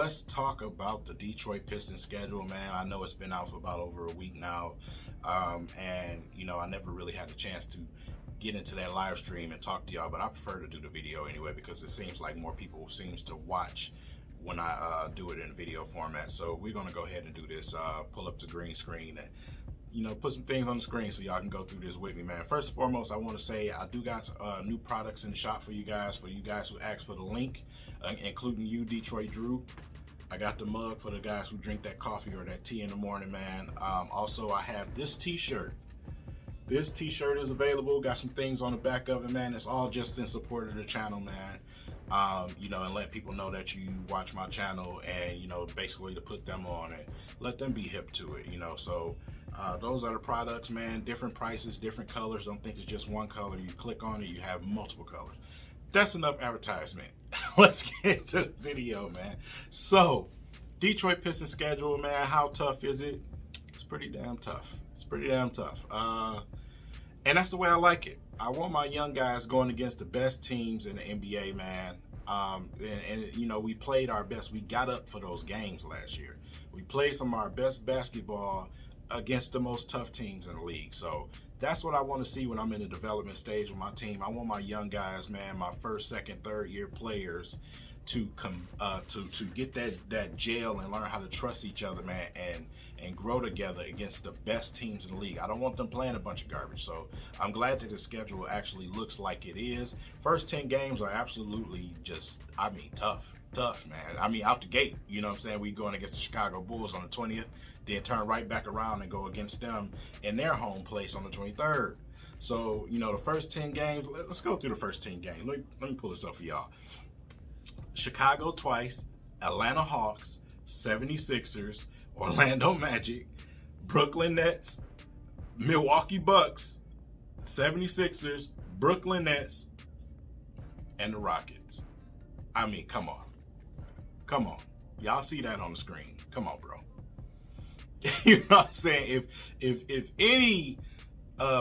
let's talk about the Detroit Pistons schedule, man. I know it's been out for about over a week now, and I never really had the chance to get into that live stream and talk to y'all, but I prefer to do the video anyway because it seems like more people seems to watch when I do it in video format. So we're gonna go ahead and do this. Pull up the green screen and put some things on the screen so y'all can go through this with me, man. First and foremost, I want to say I do got new products in the shop for you guys who asked for the link, including you, Detroit Drew. I got the mug for the guys who drink that coffee or that tea in the morning, man. Also, I have this t-shirt. This t-shirt is available. Got some things on the back of it, man. It's all just in support of the channel, man. And let people know that you watch my channel and, basically to put them on it, let them be hip to it, So those are the products, man. Different prices, different colors. Don't think it's just one color. You click on it, you have multiple colors. That's enough advertisement. Let's get into the video, man. So, Detroit Pistons schedule, man. How tough is it? It's pretty damn tough. It's pretty damn tough. And that's the way I like it. I want my young guys going against the best teams in the NBA, man. We played our best. We got up for those games last year. We played some of our best basketball against the most tough teams in the league. So that's what I want to see when I'm in the development stage with my team. I want my young guys, man, my first, second, third year players to come to get that gel and learn how to trust each other, man, and grow together against the best teams in the league. I don't want them playing a bunch of garbage. So I'm glad that the schedule actually looks like it is. First 10 games are absolutely just, tough, man. Out the gate, you know what I'm saying? We going against the Chicago Bulls on the 20th, then turn right back around and go against them in their home place on the 23rd. So, the first 10 games, let's go through the first 10 games. Let me pull this up for y'all. Chicago twice, Atlanta Hawks, 76ers, Orlando Magic, Brooklyn Nets, Milwaukee Bucks, 76ers, Brooklyn Nets, and the Rockets. Come on. Come on. Y'all see that on the screen. Come on, bro. You know what I'm saying? If any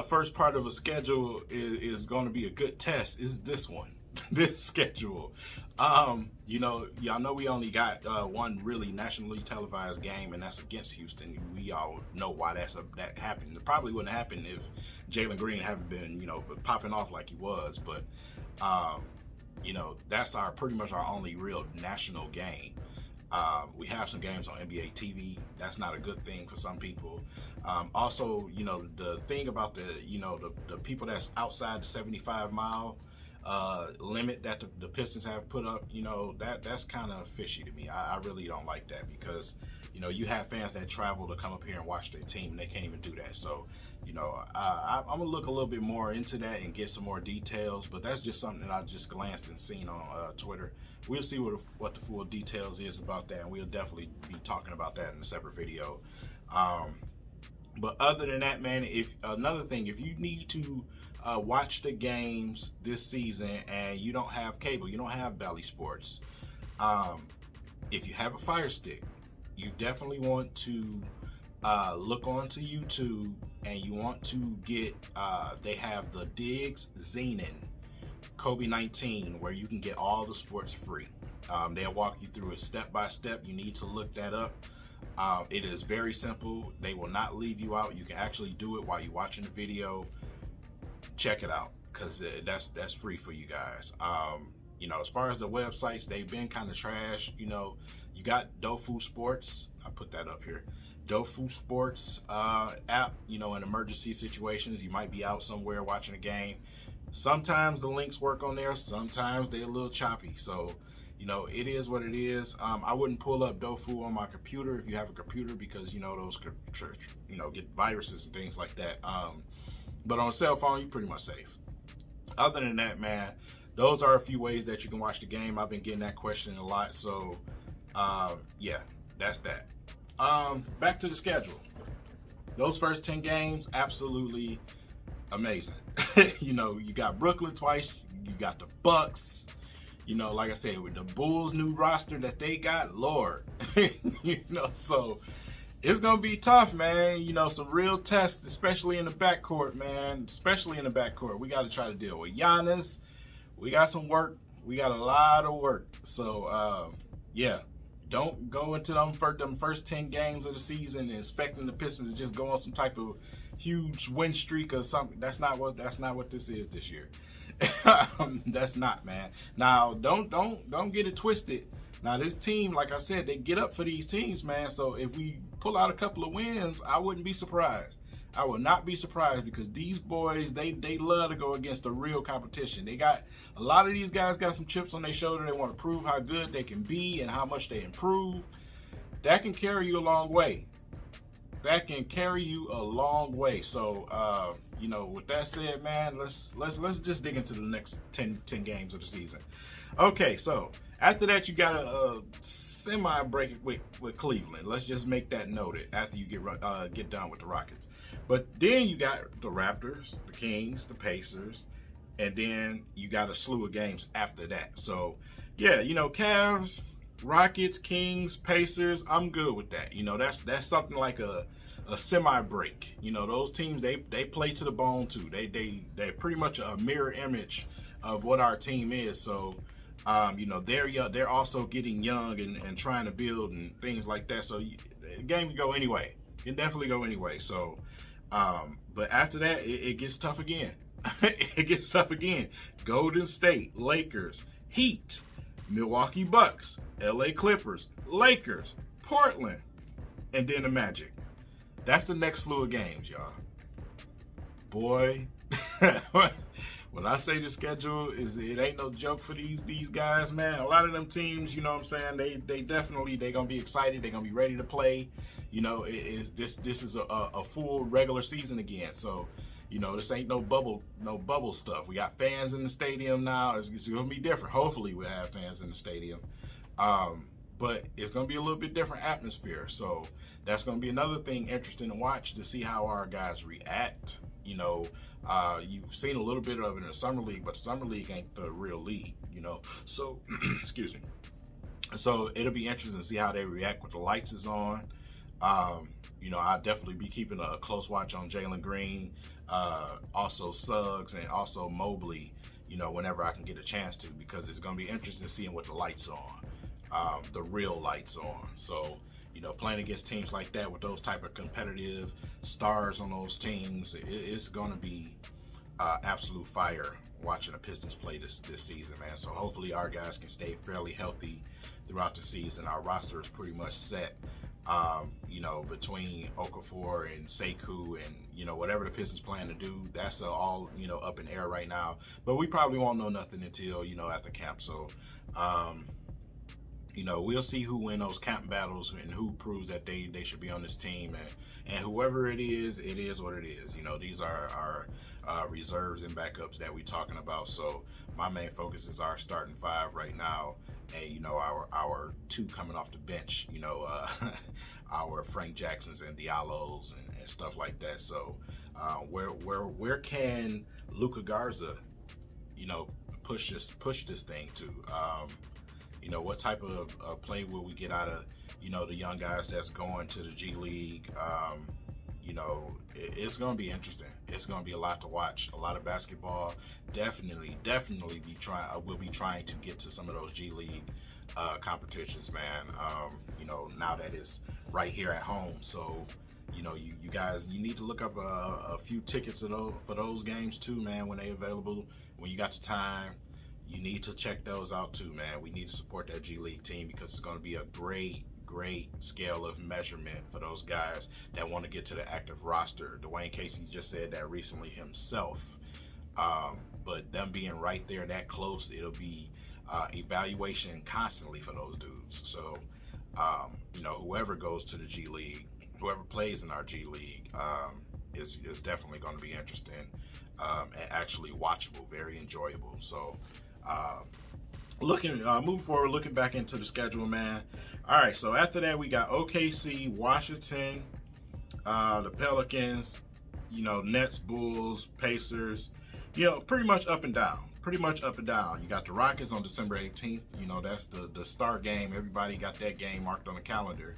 first part of a schedule is going to be a good test, is this one. This schedule. Y'all know we only got one really nationally televised game, and that's against Houston. We all know why that happened. It probably wouldn't happen if Jalen Green hadn't been, popping off like he was. But, that's pretty much our only real national game. We have some games on NBA TV. That's not a good thing for some people. Also, the thing about the people that's outside the 75-mile limit that the Pistons have put up, that's kind of fishy to me. I really don't like that because, you have fans that travel to come up here and watch their team and they can't even do that. So, I'm gonna look a little bit more into that and get some more details, but that's just something that I just glanced and seen on Twitter. We'll see what the full details is about that, and we'll definitely be talking about that in a separate video. But other than that, man, if you need to watch the games this season and you don't have cable, you don't have Bally Sports, if you have a Fire Stick, you definitely want to look onto YouTube and you want to get, they have the Diggs Zenon Kobe 19 where you can get all the sports free. They'll walk you through it step by step. You need to look that up. It is very simple. They will not leave you out. You can actually do it while you're watching the video. Check it out because that's free for you guys. As far as the websites, they've been kind of trash. You got Dofu Sports. I put that up here. Dofu Sports app. In emergency situations, you might be out somewhere watching a game. Sometimes the links work on there. Sometimes they're a little choppy. So, it is what it is. I wouldn't pull up Dofu on my computer if you have a computer because, those could, get viruses and things like that. But on a cell phone, you're pretty much safe. Other than that, man, those are a few ways that you can watch the game. I've been getting that question a lot. So, yeah, that's that. Back to the schedule. Those first 10 games, absolutely amazing. You got Brooklyn twice. You got the Bucks. Like I said, with the Bulls' new roster that they got, Lord. So it's going to be tough, man. Some real tests, especially in the backcourt, man. Especially in the backcourt. We got to try to deal with Giannis. We got some work. We got a lot of work. So, yeah. Don't go into them first 10 games of the season and expecting the Pistons to just go on some type of huge win streak or something. That's not what this is this year. That's not, man. Now, don't get it twisted. Now, this team, like I said, they get up for these teams, man. So if we pull out a couple of wins, I wouldn't be surprised. I would not be surprised, because these boys, they love to go against the real competition. They got a lot of these guys got some chips on their shoulder. They want to prove how good they can be and how much they improve. That can carry you a long way. That can carry you a long way. So, you know, with that said, man, let's just dig into the next 10 games of the season. Okay, so after that, you got a semi break with Cleveland. Let's just make that noted after you get done with the Rockets. But then you got the Raptors, the Kings, the Pacers, and then you got a slew of games after that. So, yeah, you know, Cavs, Rockets, Kings, Pacers, I'm good with that. You know, that's something like a semi break. You know, those teams, they play to the bone too. They're pretty much a mirror image of what our team is. So, you know, they're also getting young and trying to build and things like that. So the game can go anyway. It can definitely go anyway. So, but after that, it gets tough again. It gets tough again. Golden State, Lakers, Heat, Milwaukee Bucks, LA Clippers, Lakers, Portland, and then the Magic. That's the next slew of games, y'all. Boy, when I say the schedule it ain't no joke for these guys, man. A lot of them teams, you know what I'm saying, they definitely gonna be excited. They're gonna be ready to play. You know, this is a full regular season again. So, you know, this ain't no bubble stuff. We got fans in the stadium now. It's gonna be different. Hopefully we'll have fans in the stadium. But it's going to be a little bit different atmosphere. So that's going to be another thing interesting to watch, to see how our guys react. You know, you've seen a little bit of it in the Summer League, but the Summer League ain't the real league, you know. So, excuse me. So it'll be interesting to see how they react with the lights is on. You know, I'll definitely be keeping a close watch on Jalen Green, also Suggs, and also Mobley, you know, whenever I can get a chance to, because it's going to be interesting seeing what the lights are on. The real lights on. So, you know, playing against teams like that with those type of competitive stars on those teams, it's going to be absolute fire watching the Pistons play this season, man. So hopefully our guys can stay fairly healthy throughout the season. Our roster is pretty much set, you know, between Okafor and Sekou and, you know, whatever the Pistons plan to do, that's all, you know, up in air right now. But we probably won't know nothing until, you know, at the camp. So, you know, we'll see who win those camp battles and who proves that they should be on this team. And whoever it is what it is. You know, these are our reserves and backups that we're talking about. So my main focus is our starting five right now. And, you know, our two coming off the bench, you know, our Frank Jacksons and Diallos and stuff like that. So where can Luka Garza, you know, push this thing to? You know, what type of play will we get out of, you know, the young guys that's going to the G League? You know, it's going to be interesting. It's going to be a lot to watch, a lot of basketball. Definitely we'll be trying to get to some of those G League competitions, man. You know, now that it's right here at home. So, you know, you guys, you need to look up a few tickets for those games too, man, when they're available, when you got the time. You need to check those out too, man. We need to support that G League team, because it's going to be a great scale of measurement for those guys that want to get to the active roster. Dwayne Casey just said that recently himself. But them being right there that close, it'll be evaluation constantly for those dudes. So, you know, whoever goes to the G League, whoever plays in our G League, is definitely going to be interesting and actually watchable, very enjoyable. So, moving forward, looking back into the schedule, man. All right, so after that, we got OKC, Washington, the Pelicans, you know, Nets, Bulls, Pacers, you know, pretty much up and down. You got the Rockets on December 18th. You know, that's the start game. Everybody got that game marked on the calendar.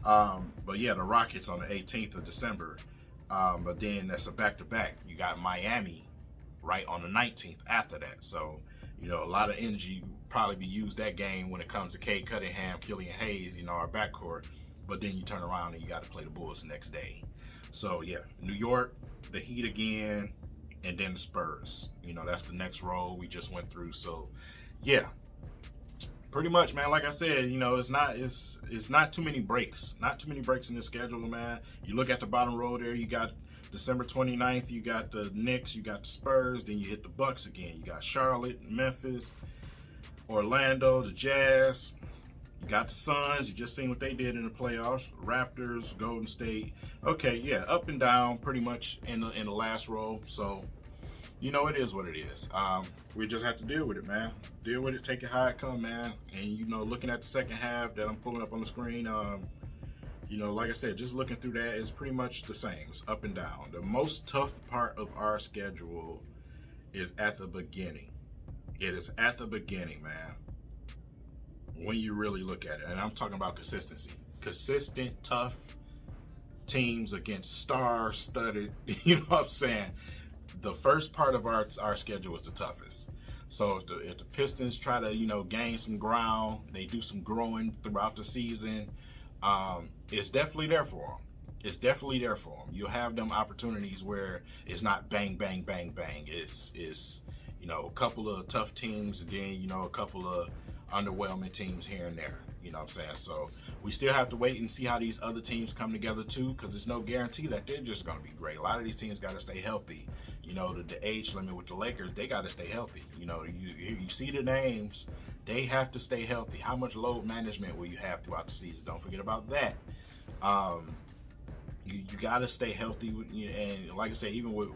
But yeah, the Rockets on the 18th of December. But then that's a back-to-back. You got Miami right on the 19th after that. So, you know, a lot of energy probably be used that game when it comes to Cade Cunningham, Killian Hayes, you know, our backcourt. But then you turn around and you got to play the Bulls the next day. So yeah, New York, the Heat again, and then the Spurs. You know, that's the next row we just went through. So yeah, pretty much, man. Like I said, you know, it's not too many breaks. Not too many breaks in the schedule, man. You look at the bottom row there, you got December 29th, you got the Knicks, you got the Spurs, then you hit the Bucks again. You got Charlotte, Memphis, Orlando, the Jazz. You got the Suns. You just seen what they did in the playoffs. Raptors, Golden State. Okay, yeah, up and down pretty much in the last row. So, you know, it is what it is. We just have to deal with it, man. Deal with it, take it how it come, man. And, you know, looking at the second half that I'm pulling up on the screen, you know, like I said, just looking through that, it's pretty much the same. It's up and down. The most tough part of our schedule is at the beginning. It is at the beginning, man, when you really look at it. And I'm talking about consistency. Consistent, tough teams against star-studded, you know what I'm saying? The first part of our schedule is the toughest. So if the Pistons try to, you know, gain some ground, they do some growing throughout the season, it's definitely there for them. It's definitely there for them. You'll have them opportunities where it's not bang, bang, bang, bang. It's you know, a couple of tough teams, and then, you know, a couple of underwhelming teams here and there. You know what I'm saying? So we still have to wait and see how these other teams come together too, because there's no guarantee that they're just going to be great. A lot of these teams got to stay healthy. You know, the age limit with the Lakers, they got to stay healthy. You know, you see the names, they have to stay healthy. How much load management will you have throughout the season? Don't forget about that. You got to stay healthy. And like I said, even with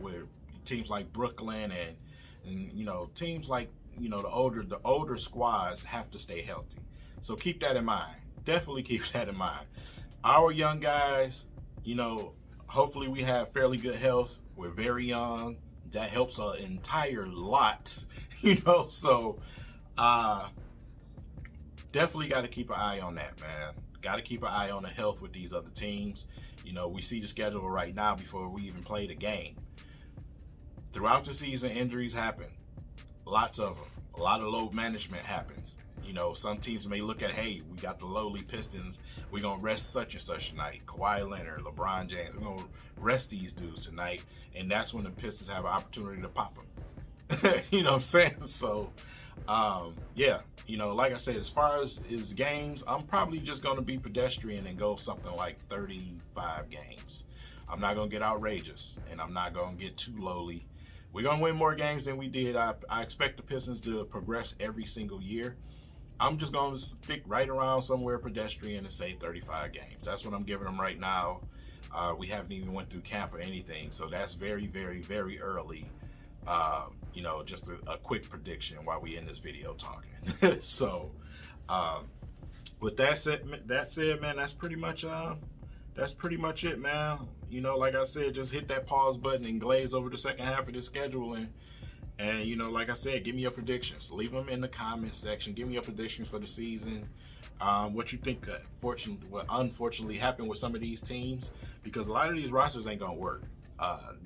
teams like Brooklyn and you know, teams like, you know, the older squads have to stay healthy. So keep that in mind. Definitely keep that in mind. Our young guys, you know, hopefully we have fairly good health. We're very young. That helps an entire lot, you know. So definitely got to keep an eye on that, man. Got to keep an eye on the health with these other teams. You know, we see the schedule right now before we even play the game. Throughout the season, injuries happen. Lots of them. A lot of load management happens. You know, some teams may look at, hey, we got the lowly Pistons. We're going to rest such and such tonight. Kawhi Leonard, LeBron James. We're going to rest these dudes tonight. And that's when the Pistons have an opportunity to pop them. You know what I'm saying? So, yeah, you know, like I said, as far as games, I'm probably just going to be pedestrian and go something like 35 games. I'm not going to get outrageous, and I'm not going to get too lowly. We're going to win more games than we did. I expect the Pistons to progress every single year. I'm just going to stick right around somewhere pedestrian and say 35 games. That's what I'm giving them right now. We haven't even went through camp or anything, so that's very, very, very early. You know, just a quick prediction while we in this video talking. So, with that said, man, that's pretty much it, man. You know, like I said, just hit that pause button and glaze over the second half of this schedule, and you know, like I said, give me your predictions. Leave them in the comment section. Give me your predictions for the season. What you think, what unfortunately happened with some of these teams, because a lot of these rosters ain't gonna work.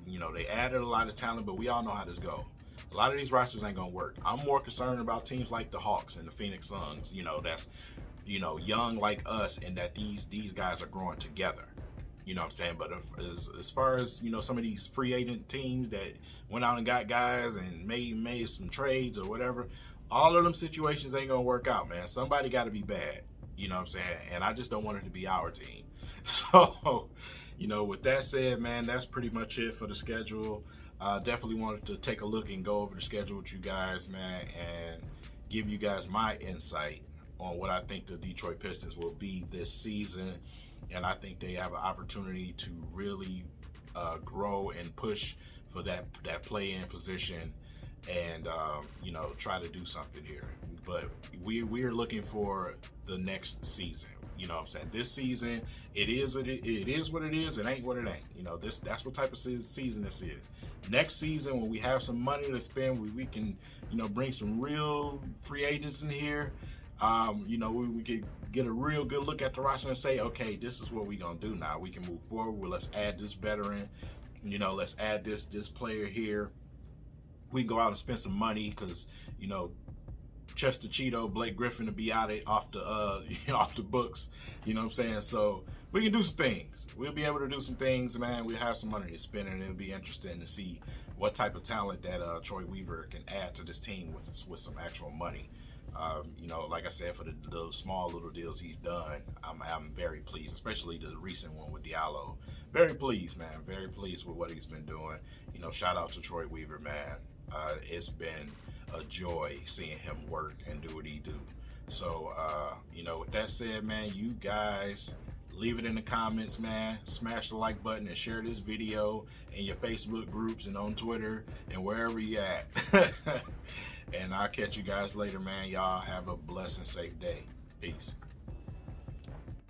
You know, they added a lot of talent, but we all know how this go. A lot of these rosters ain't gonna work. I'm more concerned about teams like the Hawks and the Phoenix Suns. You know, that's, you know, young like us, and that these guys are growing together. You know what I'm saying? But as far as, you know, some of these free agent teams that went out and got guys and made some trades or whatever, all of them situations ain't gonna work out, man. Somebody got to be bad. You know what I'm saying? And I just don't want it to be our team. So, you know, with that said, man, that's pretty much it for the schedule. Definitely wanted to take a look and go over the schedule with you guys, man, and give you guys my insight on what I think the Detroit Pistons will be this season. And I think they have an opportunity to really grow and push for that play-in position, and you know, try to do something here. But we're looking for the next season. You know what I'm saying? This season, it is what it is. It ain't what it ain't. You know, that's what type of season this is. Next season, when we have some money to spend, we can, you know, bring some real free agents in here. You know, we could get a real good look at the roster and say, okay, this is what we're going to do now. We can move forward. Well, let's add this veteran. You know, let's add this player here. We can go out and spend some money because, you know, Chester Cheeto, Blake Griffin to be off the off the books. You know what I'm saying? So we can do some things. We'll be able to do some things, man. We'll have some money to spend, and it'll be interesting to see what type of talent that Troy Weaver can add to this team with some actual money. You know, like I said, for the small little deals he's done, I'm very pleased, especially the recent one with Diallo. Very pleased, man. Very pleased with what he's been doing. You know, shout out to Troy Weaver, man. It's been a joy seeing him work and do what he do. So, you know, with that said, man, you guys leave it in the comments, man. Smash the like button and share this video in your Facebook groups and on Twitter and wherever you at. And I'll catch you guys later, man. Y'all have a blessed and safe day. Peace.